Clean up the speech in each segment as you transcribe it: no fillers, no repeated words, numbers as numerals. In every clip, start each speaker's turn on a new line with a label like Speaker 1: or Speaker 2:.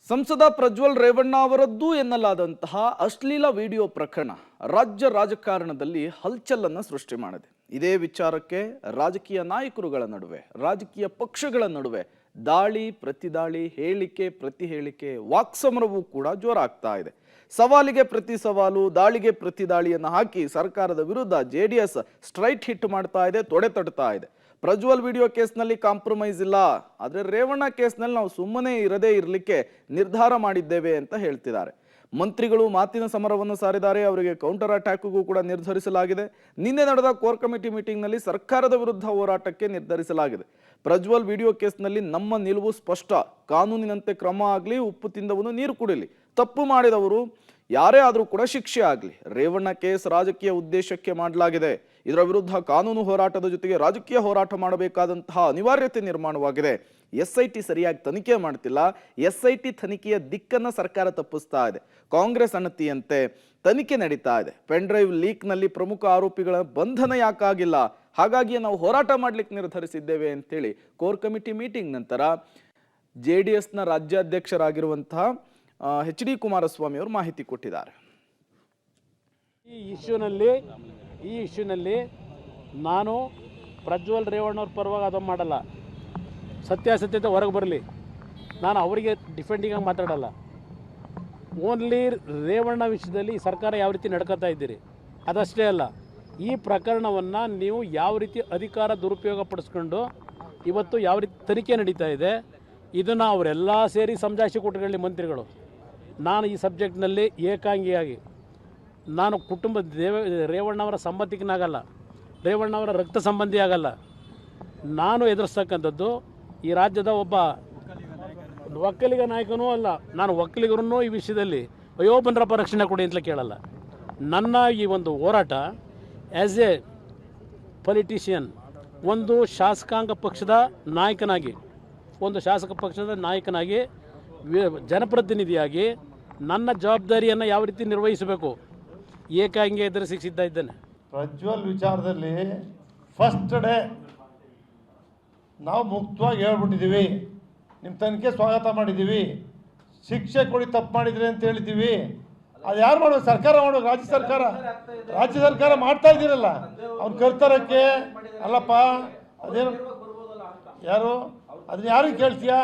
Speaker 1: ಸಂಸದ ಪ್ರಜ್ವಲ್ ರೇವಣ್ಣ ಅವರದ್ದು ಎನ್ನಲಾದಂತಹ ಅಶ್ಲೀಲ ವಿಡಿಯೋ ಪ್ರಕರಣ ರಾಜ್ಯ ರಾಜಕಾರಣದಲ್ಲಿ ಹಲ್ಚಲನ್ನು ಸೃಷ್ಟಿ ಮಾಡಿದೆ. ಇದೇ ವಿಚಾರಕ್ಕೆ ರಾಜಕೀಯ ನಾಯಕರುಗಳ ನಡುವೆ, ರಾಜಕೀಯ ಪಕ್ಷಗಳ ನಡುವೆ ದಾಳಿ ಪ್ರತಿದಾಳಿ, ಹೇಳಿಕೆ ಪ್ರತಿ ಹೇಳಿಕೆ, ವಾಕ್ಸಮರವೂ ಕೂಡ ಜೋರಾಗ್ತಾ ಇದೆ. ಸವಾಲಿಗೆ ಪ್ರತಿ ಸವಾಲು, ದಾಳಿಗೆ ಪ್ರತಿ ದಾಳಿಯನ್ನು ಹಾಕಿ ಸರ್ಕಾರದ ವಿರುದ್ಧ ಜೆಡಿಎಸ್ ಸ್ಟ್ರೈಟ್ ಹಿಟ್ ಮಾಡ್ತಾ ಇದೆ, ತೊಡೆ ತಡ್ತಾ ಇದೆ. ಪ್ರಜ್ವಲ್ ವಿಡಿಯೋ ಕೇಸ್ನಲ್ಲಿ ಕಾಂಪ್ರಮೈಸ್ ಇಲ್ಲ, ಆದರೆ ರೇವಣ್ಣ ಕೇಸ್ನಲ್ಲಿ ನಾವು ಸುಮ್ಮನೆ ಇರದೇ ಇರಲಿಕ್ಕೆ ನಿರ್ಧಾರ ಮಾಡಿದ್ದೇವೆ ಅಂತ ಹೇಳ್ತಿದ್ದಾರೆ. ಮಂತ್ರಿಗಳು ಮಾತಿನ ಸಮರವನ್ನು ಸಾರಿದ್ದಾರೆ, ಅವರಿಗೆ ಕೌಂಟರ್ ಅಟ್ಯಾಕ್ಗೂ ಕೂಡ ನಿರ್ಧರಿಸಲಾಗಿದೆ. ನಿನ್ನೆ ನಡೆದ ಕೋರ್ ಕಮಿಟಿ ಮೀಟಿಂಗ್ನಲ್ಲಿ ಸರ್ಕಾರದ ವಿರುದ್ಧ ಹೋರಾಟಕ್ಕೆ ನಿರ್ಧರಿಸಲಾಗಿದೆ. ಪ್ರಜ್ವಲ್ ವಿಡಿಯೋ ಕೇಸ್ನಲ್ಲಿ ನಮ್ಮ ನಿಲುವು ಸ್ಪಷ್ಟ, ಕಾನೂನಿನಂತೆ ಕ್ರಮ ಆಗಲಿ, ಉಪ್ಪು ತಿಂದವನು ನೀರು ಕುಡಿಲಿ, ತಪ್ಪು ಮಾಡಿದವರು ಯಾರೇ ಆದರೂ ಕೂಡ ಶಿಕ್ಷೆ ಆಗಲಿ. ರೇವಣ್ಣ ಕೇಸ್ ರಾಜಕೀಯ ಉದ್ದೇಶಕ್ಕೆ ಮಾಡಲಾಗಿದೆ. ಇದರ ವಿರುದ್ಧ ಕಾನೂನು ಹೋರಾಟದ ಜೊತೆಗೆ ರಾಜಕೀಯ ಹೋರಾಟ ಮಾಡಬೇಕಾದಂತಹ ಅನಿವಾರ್ಯತೆ ನಿರ್ಮಾಣವಾಗಿದೆ. SIT ಸರಿಯಾಗಿ ತನಿಖೆ ಮಾಡ್ತಿಲ್ಲ, SIT ತನಿಖೆಯ ದಿಕ್ಕನ್ನು ಸರ್ಕಾರ ತಪ್ಪಿಸ್ತಾ ಇದೆ. ಕಾಂಗ್ರೆಸ್ ಅಣತಿಯಂತೆ ತನಿಖೆ ನಡೀತಾ ಇದೆ. ಪೆನ್ ಡ್ರೈವ್ ಲೀಕ್ನಲ್ಲಿ ಪ್ರಮುಖ ಆರೋಪಿಗಳ ಬಂಧನ ಯಾಕಾಗಿಲ್ಲ, ಹಾಗಾಗಿ ನಾವು ಹೋರಾಟ ಮಾಡ್ಲಿಕ್ಕೆ ನಿರ್ಧರಿಸಿದ್ದೇವೆ ಅಂತೇಳಿ ಕೋರ್ ಕಮಿಟಿ ಮೀಟಿಂಗ್ ನಂತರ JDSನ ರಾಜ್ಯಾಧ್ಯಕ್ಷರಾಗಿರುವಂತಹ HD ಕುಮಾರಸ್ವಾಮಿ ಅವರು ಮಾಹಿತಿ ಕೊಟ್ಟಿದ್ದಾರೆ.
Speaker 2: ಈ ಇಶ್ಯೂನಲ್ಲಿ ನಾನು ಪ್ರಜ್ವಲ್ ರೇವಣ್ಣವ್ರ ಪರವಾಗಿ ಅದು ಮಾಡಲ್ಲ. ಸತ್ಯಾಸತ್ಯತೆ ಹೊರಗೆ ಬರಲಿ, ನಾನು ಅವರಿಗೆ ಡಿಫೆಂಡಿಂಗಾಗಿ ಮಾತಾಡಲ್ಲ. ಓನ್ಲಿ ರೇವಣ್ಣ ವಿಷಯದಲ್ಲಿ ಸರ್ಕಾರ ಯಾವ ರೀತಿ ನಡ್ಕೋತಾ ಇದ್ದೀರಿ ಅದಷ್ಟೇ ಅಲ್ಲ, ಈ ಪ್ರಕರಣವನ್ನು ನೀವು ಯಾವ ರೀತಿ ಅಧಿಕಾರ ದುರುಪಯೋಗ ಪಡಿಸ್ಕೊಂಡು ಇವತ್ತು ಯಾವ ರೀತಿ ತನಿಖೆ ನಡೀತಾ ಇದೆ, ಇದನ್ನು ಅವರೆಲ್ಲ ಸೇರಿ ಸಮಜಾಯಿಷಿ ಕೊಟ್ಟುಕೊಳ್ಳಿ ಮಂತ್ರಿಗಳು. ನಾನು ಈ ಸಬ್ಜೆಕ್ಟ್ನಲ್ಲಿ ಏಕಾಂಗಿಯಾಗಿ, ನಾನು ರೇವಣ್ಣವರ ಸಂಬಂಧಿಕನಾಗಲ್ಲ, ರೇವಣ್ಣವರ ರಕ್ತ ಸಂಬಂಧಿ ಆಗಲ್ಲ. ನಾನು ಎದುರಿಸ್ತಕ್ಕಂಥದ್ದು ಈ ರಾಜ್ಯದ ಒಬ್ಬ ಒಕ್ಕಲಿಗ ನಾಯಕನೂ ಅಲ್ಲ. ನಾನು ಒಕ್ಕಲಿಗರನ್ನೂ ಈ ವಿಷಯದಲ್ಲಿ ಅಯೋಬನರಪ್ಪ ರಕ್ಷಣೆ ಕೊಡಿ ಅಂತಲೇ ಕೇಳಲ್ಲ. ನನ್ನ ಈ ಒಂದು ಹೋರಾಟ ಆ್ಯಸ್ ಎ ಪೊಲಿಟಿಷಿಯನ್, ಒಂದು ಶಾಸಕಾಂಗ ಪಕ್ಷದ ನಾಯಕನಾಗಿ, ಜನಪ್ರತಿನಿಧಿಯಾಗಿ ನನ್ನ ಜವಾಬ್ದಾರಿಯನ್ನು ಯಾವ ರೀತಿ ನಿರ್ವಹಿಸಬೇಕು ಏಕಾಂಗಿ ಎದುರಿಸಿದ್ದ ಇದ್ದೇನೆ.
Speaker 3: ಪ್ರಜ್ವಲ್ ವಿಚಾರದಲ್ಲಿ ಫಸ್ಟ್ ಡೇ ನಾವು ಮುಕ್ತವಾಗಿ ಹೇಳ್ಬಿಟ್ಟಿದ್ದೀವಿ, ನಿಮ್ಮ ತನಿಖೆ ಸ್ವಾಗತ ಮಾಡಿದ್ದೀವಿ, ಶಿಕ್ಷೆ ಕೊಡಿ ತಪ್ಪು ಮಾಡಿದ್ರಿ ಅಂತ ಹೇಳಿದ್ದೀವಿ. ಅದು ಯಾರು ಮಾಡ್ಬೇಕು? ಸರ್ಕಾರ ಮಾಡ್ಬೇಕು. ರಾಜ್ಯ ಸರ್ಕಾರ ಮಾಡ್ತಾ ಇದ್ದೀರಲ್ಲ, ಅವ್ನು ಕರ್ತರಕ್ಕೆ ಅಲ್ಲಪ್ಪ. ಅದೇನು ಯಾರು ಅದನ್ನ ಯಾರಿಗೆ ಕೇಳ್ತೀಯಾ?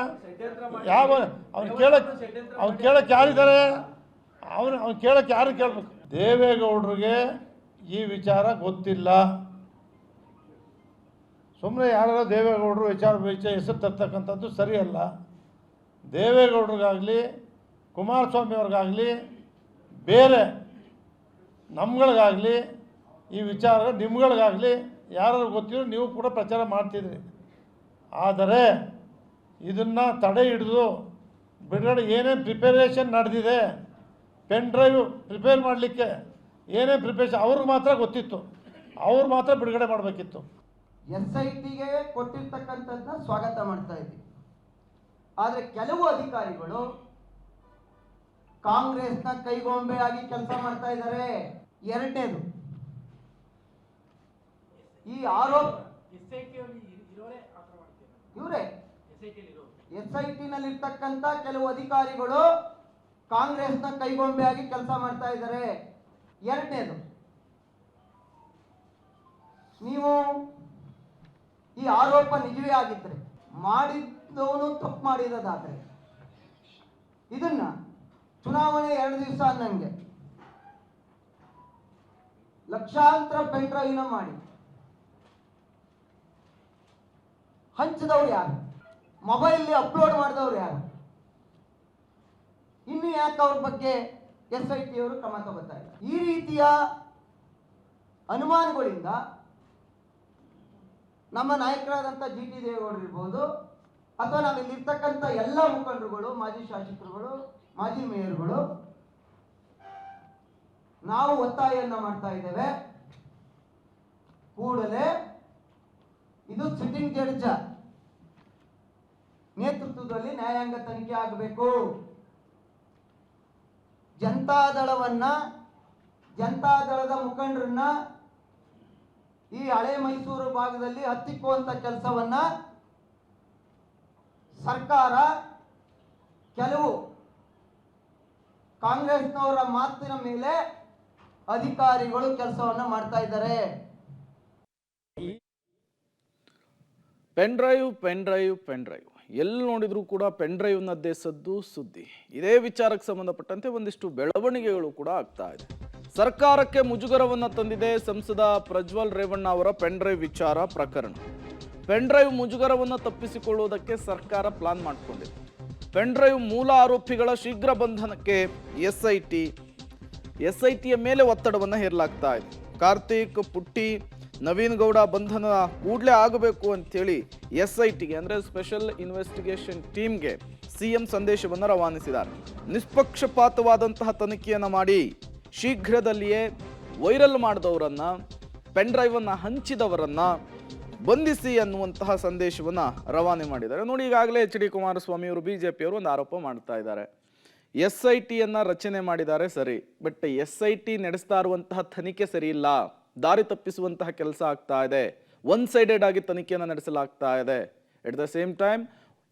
Speaker 3: ಅವ್ನು ಕೇಳಕ್ಕೆ ಯಾರಿದ್ದಾರೆ? ಅವ್ನು ಕೇಳಕ್ಕೆ ಯಾರು ಕೇಳಬೇಕು? ದೇವೇಗೌಡರಿಗೆ ಈ ವಿಚಾರ ಗೊತ್ತಿಲ್ಲ. ಸುಮ್ಮನೆ ಯಾರು ದೇವೇಗೌಡರು ವಿಚಾರ ಹೆಸರು ತರ್ತಕ್ಕಂಥದ್ದು ಸರಿಯಲ್ಲ. ದೇವೇಗೌಡರಿಗಾಗಲಿ, ಕುಮಾರಸ್ವಾಮಿ ಅವ್ರಿಗಾಗಲಿ, ಬೇರೆ ನಮ್ಗಳಿಗಾಗಲಿ ಈ ವಿಚಾರ ನಿಮ್ಗಳಿಗಾಗಲಿ ಯಾರು ಗೊತ್ತಿರೋ ನೀವು ಕೂಡ ಪ್ರಚಾರ ಮಾಡ್ತಿದ್ರಿ. ಆದರೆ ಇದನ್ನು ತಡೆ ಹಿಡಿದು ಬಿಡುಗಡೆ ಏನೇನು ಪ್ರಿಪೇರೇಷನ್ ನಡೆದಿದೆ, ಪೆನ್ ಡ್ರೈವ್ ಪ್ರಿಪೇರ್ ಮಾಡಲಿಕ್ಕೆ ಏನೇನು ಪ್ರಿಪೇರೇಷನ್ ಅವ್ರಿಗೆ ಮಾತ್ರ ಗೊತ್ತಿತ್ತು, ಅವ್ರು ಮಾತ್ರ ಬಿಡುಗಡೆ ಮಾಡಬೇಕಿತ್ತು.
Speaker 4: SITಗೆ ಕೊಟ್ಟಿರ್ತಕ್ಕಂಥದ್ದನ್ನ ಸ್ವಾಗತ ಮಾಡ್ತಾ ಇದ್ದೀವಿ. ಆದರೆ ಕೆಲವು ಅಧಿಕಾರಿಗಳು ಕಾಂಗ್ರೆಸ್ನ ಕೈಗೊಂಬೆಯಾಗಿ ಕೆಲಸ ಮಾಡ್ತಾ ಇದ್ದಾರೆ. ಎರಡನೇದು, ಈ ಆರೋಪ ಇವರೇ SITನಲ್ಲಿರ್ತಕ್ಕಂಥ ಕೆಲವು ಅಧಿಕಾರಿಗಳು ಕಾಂಗ್ರೆಸ್ನ ಕೈಗೊಂಬೆಯಾಗಿ ಕೆಲಸ ಮಾಡ್ತಾ ಇದ್ದಾರೆ. ಎರಡನೇದು, ನೀವು ಈ ಆರೋಪ ನಿಜವೇ ಆಗಿದ್ರೆ, ಮಾಡಿದವನು ತಪ್ಪು ಮಾಡಿರೋದಾದ್ರೆ, ಇದನ್ನ ಚುನಾವಣೆ 2 ದಿವಸ ಅನ್ನಂಗೆ ಲಕ್ಷಾಂತರ ಪೆನ್ ಡ್ರೈವ್ನ ಮಾಡಿ ಹಂಚಿದವ್ರು ಯಾರು? ಮೊಬೈಲ್ ಅಪ್ಲೋಡ್ ಮಾಡಿದವ್ರು ಯಾರು? ಇನ್ನು ಯಾಕೆ ಅವ್ರ ಬಗ್ಗೆ SIT ಅವರು ಕ್ರಮ ತಗೋತಾ ಇಲ್ಲ? ಈ ರೀತಿಯ ಅನುಮಾನಗಳಿಂದ ನಮ್ಮ ನಾಯಕರಾದಂಥ GT ದೇವೇಗೌಡರು ಇರ್ಬೋದು, ಅಥವಾ ನಾವಿಲ್ಲಿರ್ತಕ್ಕಂಥ ಎಲ್ಲ ಮುಖಂಡರುಗಳು, ಮಾಜಿ ಶಾಸಕರುಗಳು, ಮಾಜಿ ಮೇಯರ್ಗಳು, ನಾವು ಒತ್ತಾಯವನ್ನು ಮಾಡ್ತಾ ಇದ್ದೇವೆ. ಕೂಡಲೇ ಇದು ಸಿಟ್ಟಿಂಗ್ ಜಡ್ಜ್ ನೇತೃತ್ವದಲ್ಲಿ ನ್ಯಾಯಾಂಗ ತನಿಖೆ ಆಗಬೇಕು. ಜನತಾದಳದ ಮುಖಂಡರನ್ನ ಈ ಹಳೆ ಮೈಸೂರು ಭಾಗದಲ್ಲಿ ಹತ್ತಿಕ್ಕುವಂತ ಕೆಲಸವನ್ನ ಸರ್ಕಾರ ಕೆಲವು ಕಾಂಗ್ರೆಸ್ನವರ ಮಾತಿನ ಮೇಲೆ ಅಧಿಕಾರಿಗಳು ಕೆಲಸವನ್ನ ಮಾಡ್ತಾ ಇದ್ದಾರೆ.
Speaker 1: ಪೆನ್ ಡ್ರೈವ್ ಎಲ್ಲಿ ನೋಡಿದ್ರು ಕೂಡ ಪೆನ್ ಡ್ರೈವ್ನದ್ದೇ ಸದ್ದು ಸುದ್ದಿ. ಇದೇ ವಿಚಾರಕ್ಕೆ ಸಂಬಂಧಪಟ್ಟಂತೆ ಒಂದಿಷ್ಟು ಬೆಳವಣಿಗೆಗಳು ಕೂಡ ಆಗ್ತಾ ಇದೆ. ಸರ್ಕಾರಕ್ಕೆ ಮುಜುಗರವನ್ನು ತಂದಿದೆ ಸಂಸದ ಪ್ರಜ್ವಲ್ ರೇವಣ್ಣ ಅವರ ಪೆನ್ ಡ್ರೈವ್ ವಿಚಾರ ಪ್ರಕರಣ. ಪೆನ್ ಡ್ರೈವ್ ಮುಜುಗರವನ್ನು ತಪ್ಪಿಸಿಕೊಳ್ಳುವುದಕ್ಕೆ ಸರ್ಕಾರ ಪ್ಲಾನ್ ಮಾಡಿಕೊಂಡಿದೆ. ಪೆನ್ ಡ್ರೈವ್ ಮೂಲ ಆರೋಪಿಗಳ ಶೀಘ್ರ ಬಂಧನಕ್ಕೆ ಎಸ್ಐಟಿಯ ಮೇಲೆ ಒತ್ತಡವನ್ನು ಹೇರಲಾಗ್ತಾ ಇದೆ. ಕಾರ್ತಿಕ್, ಪುಟ್ಟಿ, ನವೀನ್ ಗೌಡ ಬಂಧನ ಕೂಡಲೇ ಆಗಬೇಕು ಅಂತೇಳಿ ಎಸ್ಐಟಿಗೆ ಅಂದರೆ ಸ್ಪೆಷಲ್ ಇನ್ವೆಸ್ಟಿಗೇಷನ್ ಟೀಮ್ಗೆ ಸಿಎಂ ಸಂದೇಶವನ್ನು ರವಾನಿಸಿದ್ದಾರೆ. ನಿಷ್ಪಕ್ಷಪಾತವಾದಂತಹ ತನಿಖೆಯನ್ನು ಮಾಡಿ ಶೀಘ್ರದಲ್ಲಿಯೇ ವೈರಲ್ ಮಾಡಿದವರನ್ನ, ಪೆನ್ ಡ್ರೈವನ್ನು ಹಂಚಿದವರನ್ನ ಬಂಧಿಸಿ ಅನ್ನುವಂತಹ ಸಂದೇಶವನ್ನು ರವಾನೆ ಮಾಡಿದ್ದಾರೆ. ನೋಡಿ, ಈಗಾಗಲೇ ಎಚ್ ಡಿ ಕುಮಾರಸ್ವಾಮಿ ಅವರು ಬಿಜೆಪಿಯವರು ಒಂದು ಆರೋಪ ಮಾಡ್ತಾ ಇದ್ದಾರೆ. ಎಸ್ಐಟಿಯನ್ನು ರಚನೆ ಮಾಡಿದ್ದಾರೆ ಸರಿ, ಬಟ್ ಎಸ್ಐಟಿ ನಡೆಸ್ತಾ ಇರುವಂತಹ ತನಿಖೆ ಸರಿ ಇಲ್ಲ, ದಾರಿ ತಪ್ಪಿಸುವಂತಹ ಕೆಲಸ ಆಗ್ತಾ ಇದೆ, ಒನ್ ಸೈಡೆಡ್ ಆಗಿ ತನಿಖೆಯನ್ನು ನಡೆಸಲಾಗ್ತಾ ಇದೆ. ಎಟ್ ದ ಸೇಮ್ ಟೈಮ್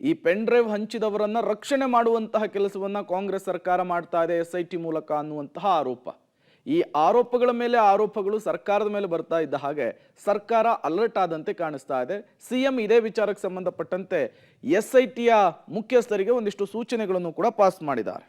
Speaker 1: ಈ ಪೆನ್ ಡ್ರೈವ್ ಹಂಚಿದವರನ್ನ ರಕ್ಷಣೆ ಮಾಡುವಂತಹ ಕೆಲಸವನ್ನ ಕಾಂಗ್ರೆಸ್ ಸರ್ಕಾರ ಮಾಡ್ತಾ ಇದೆ ಎಸ್ಐಟಿ ಮೂಲಕ ಅನ್ನುವಂತಹ ಆರೋಪ. ಈ ಆರೋಪಗಳ ಮೇಲೆ ಆರೋಪಗಳು ಸರ್ಕಾರದ ಮೇಲೆ ಬರ್ತಾ ಇದ್ದ ಹಾಗೆ ಸರ್ಕಾರ ಅಲರ್ಟ್ ಆದಂತೆ ಕಾಣಿಸ್ತಾ ಇದೆ. ಸಿಎಂ ಇದೇ ವಿಚಾರಕ್ಕೆ ಸಂಬಂಧಪಟ್ಟಂತೆ ಎಸ್ಐಟಿಯ ಮುಖ್ಯಸ್ಥರಿಗೆ ಒಂದಿಷ್ಟು ಸೂಚನೆಗಳನ್ನು ಕೂಡ ಪಾಸ್ ಮಾಡಿದ್ದಾರೆ.